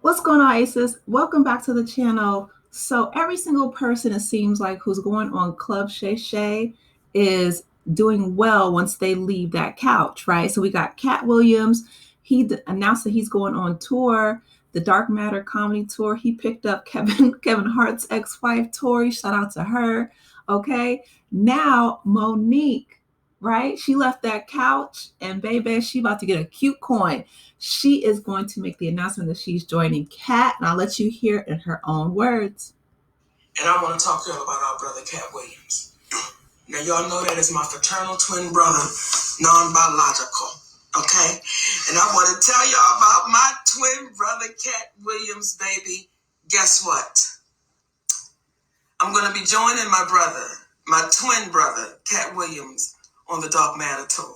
What's going on, Aces? Welcome back to the channel. So every single person, it seems like, who's going on Club Shay Shay is doing well once they leave that couch, right? So we got Katt Williams. He announced that he's going on tour, the Dark Matter comedy tour. He picked up Kevin Hart's ex-wife, Tori. Shout out to her. Okay. Now Monique, right? She left that couch and baby, she about to get a cute coin. She is going to make the announcement that she's joining Katt, and I'll let you hear it in her own words. And I want to talk to y'all about our brother, Katt Williams. Now, y'all know that is my fraternal twin brother, non-biological, okay? And I want to tell y'all about my twin brother, Katt Williams, baby. Guess what? I'm going to be joining my brother, my twin brother, Katt Williams, on the Dark Matter tour.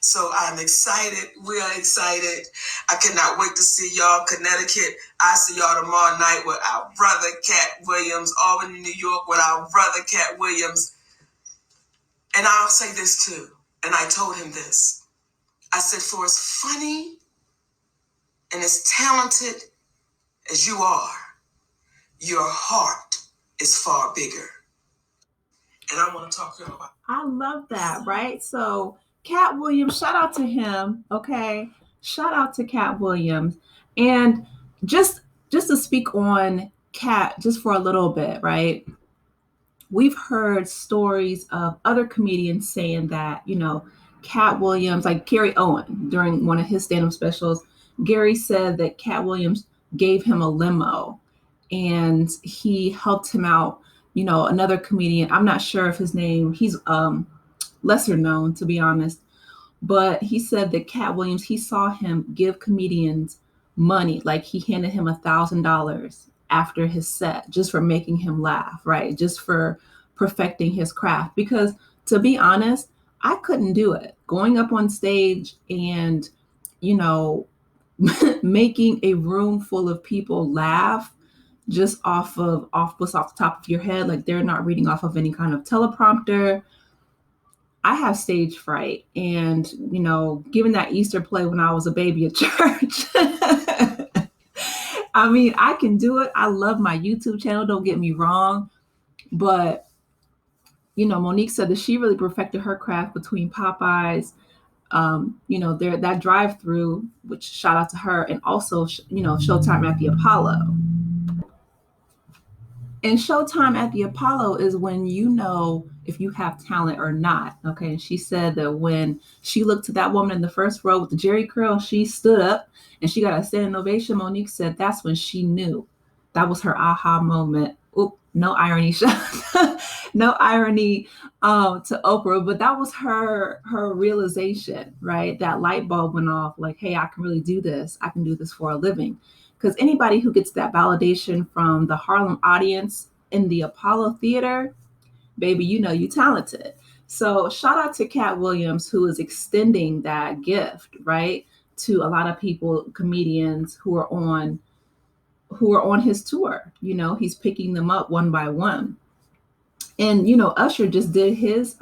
So I'm excited. We are excited. I cannot wait to see y'all. Connecticut. I see y'all tomorrow night with our brother, Katt Williams. Albany, New York with our brother, Katt Williams. And I'll say this too. And I told him this. I said, for as funny and as talented as you are, your heart is far bigger. And I want to talk to you about. I love that, right? So Katt Williams, shout out to him, okay? Shout out to Katt Williams. And just to speak on Katt just for a little bit, right? We've heard stories of other comedians saying that, Katt Williams, like Gary Owen, during one of his stand-up specials, Gary said that Katt Williams gave him a limo and he helped him out. Another comedian, I'm not sure if his name, he's lesser known, to be honest, but he said that Katt Williams, he saw him give comedians money, like he handed him $1,000 after his set just for making him laugh, right? Just for perfecting his craft. Because to be honest, I couldn't do it. Going up on stage and, making a room full of people laugh just off the top of your head, like they're not reading off of any kind of teleprompter. I have stage fright, and given that Easter play when I was a baby at church, I mean, I can do it. I love my YouTube channel, don't get me wrong, but Monique said that she really perfected her craft between Popeyes, that drive-through, which shout out to her, and also Showtime at the Apollo. And Showtime at the Apollo is when you know if you have talent or not. Okay. And she said that when she looked to that woman in the first row with the Jerry curl, she stood up and she got a standing ovation. Monique said that's when she knew. That was her aha moment. Oop, no irony. No irony to Oprah, but that was her realization, right? That light bulb went off like, hey, I can really do this. I can do this for a living. Because anybody who gets that validation from the Harlem audience in the Apollo Theater, baby, you talented. So shout out to Katt Williams, who is extending that gift, right, to a lot of people, comedians who are on his tour. He's picking them up one by one. And Usher just did his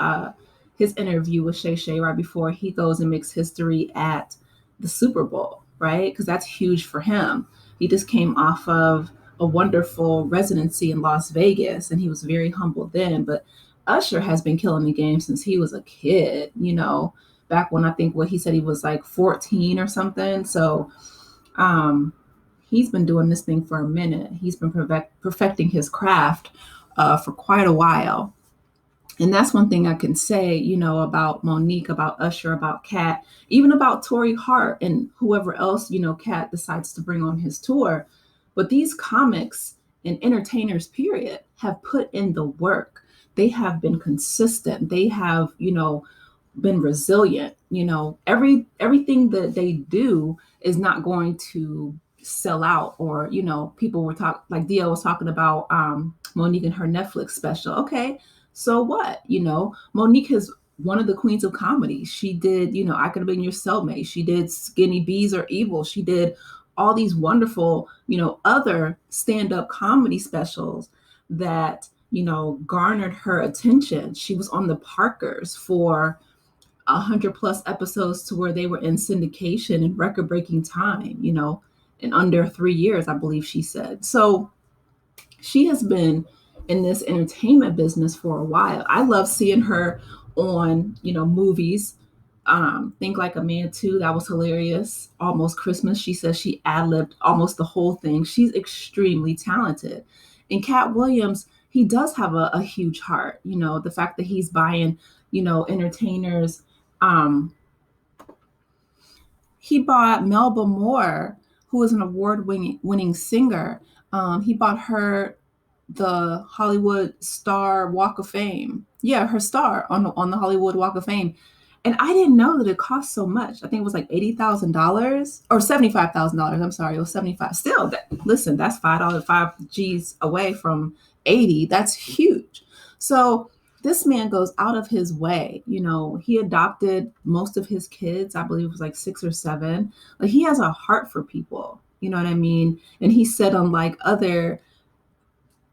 interview with Shay Shay right before he goes and makes history at the Super Bowl, right? Because that's huge for him. He just came off of a wonderful residency in Las Vegas, and he was very humble then. But Usher has been killing the game since he was a kid, back when I think what he said he was like 14 or something. So he's been doing this thing for a minute. He's been perfecting his craft for quite a while. And that's one thing I can say, about Monique, about Usher, about Katt, even about Tori Hart and whoever else, Katt decides to bring on his tour. But these comics and entertainers, period, have put in the work. They have been consistent. They have, been resilient. Everything that they do is not going to sell out, or, people were like Dio was talking about Monique and her Netflix special. Okay. So what? Monique is one of the queens of comedy. She did, I Could Have Been Your Cellmate. She did Skinny Bees Are Evil. She did all these wonderful, other stand-up comedy specials that, garnered her attention. She was on the Parkers for 100+ episodes to where they were in syndication in record-breaking time, in under 3 years, I believe she said. So she has been in this entertainment business for a while. I love seeing her on, movies. Think Like a Man 2, that was hilarious. Almost Christmas, she says she ad-libbed almost the whole thing. She's extremely talented. And Katt Williams, he does have a huge heart. The fact that he's buying, entertainers. He bought Melba Moore, who is an award-winning singer. He bought her the Hollywood Star Walk of Fame. Yeah, her star on the Hollywood Walk of Fame. And I didn't know that it cost so much. I think it was like $80,000 or $75,000. I'm sorry, it was 75. Still, listen, that's $5, 5Gs away from 80. That's huge. So this man goes out of his way. He adopted most of his kids. I believe it was like 6 or 7. Like, he has a heart for people. You know what I mean? And he said, unlike other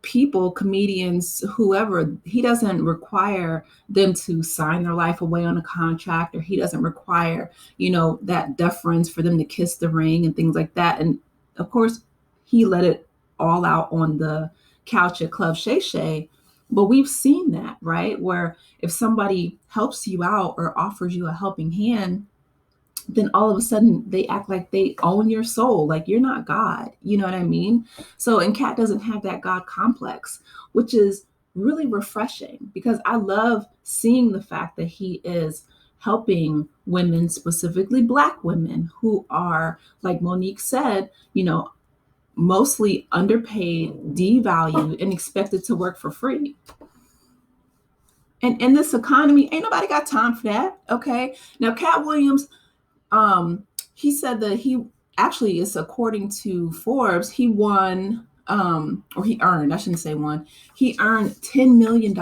people, comedians, whoever, he doesn't require them to sign their life away on a contract, or he doesn't require, that deference for them to kiss the ring and things like that. And of course, he let it all out on the couch at Club Shay Shay. But we've seen that, right? Where if somebody helps you out or offers you a helping hand, then all of a sudden they act like they own your soul, like you're not God. You know what I mean? So, and Katt doesn't have that God complex, which is really refreshing, because I love seeing the fact that he is helping women, specifically Black women, who are, like Monique said, mostly underpaid, devalued, and expected to work for free. And in this economy, ain't nobody got time for that. Okay. Now, Katt Williams, he said that he actually is, according to Forbes, he won, or he earned, I shouldn't say won, he earned $10 million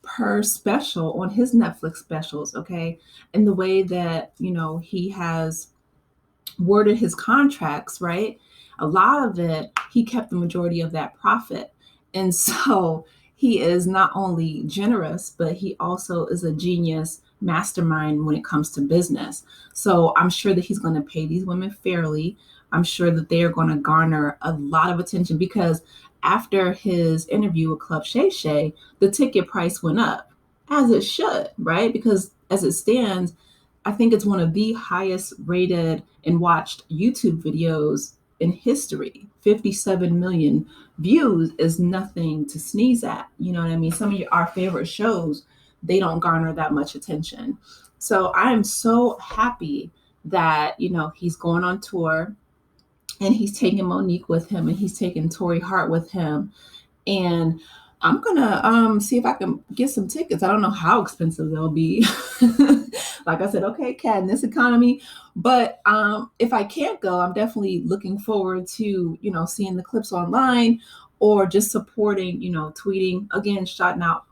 per special on his Netflix specials. Okay. And the way that, he has worded his contracts, right? A lot of it, he kept the majority of that profit. And so he is not only generous, but he also is a genius mastermind when it comes to business. So I'm sure that he's going to pay these women fairly. I'm sure that they are going to garner a lot of attention, because after his interview with Club Shay Shay, the ticket price went up, as it should, right? Because as it stands, I think it's one of the highest rated and watched YouTube videos in history. 57 million views is nothing to sneeze at. You know what I mean? Some of our favorite shows, they don't garner that much attention. So I am so happy that, he's going on tour, and he's taking Monique with him, and he's taking Tori Hart with him. And I'm gonna see if I can get some tickets. I don't know how expensive they'll be. Like I said, okay, Katt, in this economy. But if I can't go, I'm definitely looking forward to, seeing the clips online, or just supporting, tweeting, again, shouting out,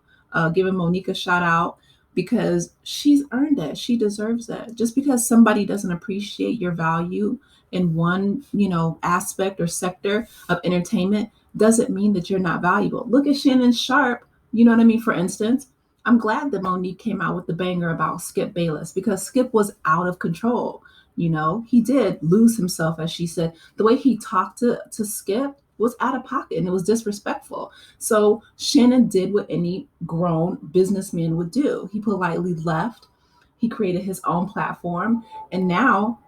giving Monique a shout out, because she's earned it. She deserves it. Just because somebody doesn't appreciate your value in one, aspect or sector of entertainment doesn't mean that you're not valuable. Look at Shannon Sharp. You know what I mean? For instance, I'm glad that Monique came out with the banger about Skip Bayless, because Skip was out of control. He did lose himself, as she said. The way he talked to Skip was out of pocket, and it was disrespectful. So Shannon did what any grown businessman would do. He politely left. He created his own platform, and now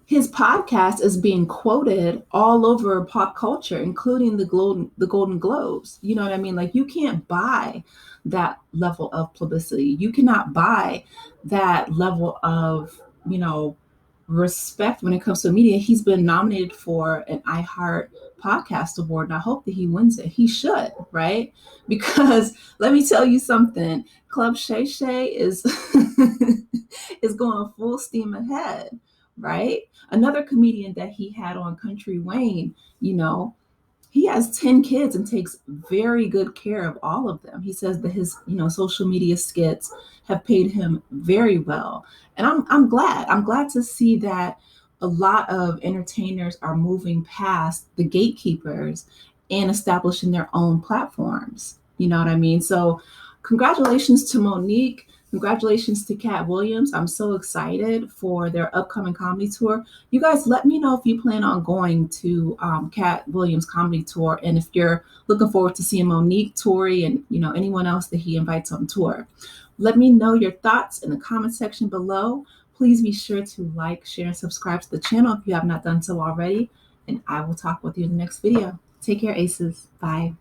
his podcast is being quoted all over pop culture, including the Golden Globes. You know what I mean? Like, you can't buy that level of publicity. You cannot buy that level of, respect when it comes to media. He's been nominated for an iHeart Podcast Award, and I hope that he wins it. He should, right? Because let me tell you something, Club Shay Shay is is going full steam ahead, right? Another comedian that he had on, Country Wayne, he has 10 kids and takes very good care of all of them. He says that his, social media skits have paid him very well. And I'm glad to see that a lot of entertainers are moving past the gatekeepers and establishing their own platforms. You know what I mean? So congratulations to Monique. Congratulations to Katt Williams. I'm so excited for their upcoming comedy tour. You guys, let me know if you plan on going to Katt Williams' comedy tour, and if you're looking forward to seeing Monique, Tori, and anyone else that he invites on tour. Let me know your thoughts in the comment section below. Please be sure to like, share, and subscribe to the channel if you have not done so already. And I will talk with you in the next video. Take care, Aces. Bye.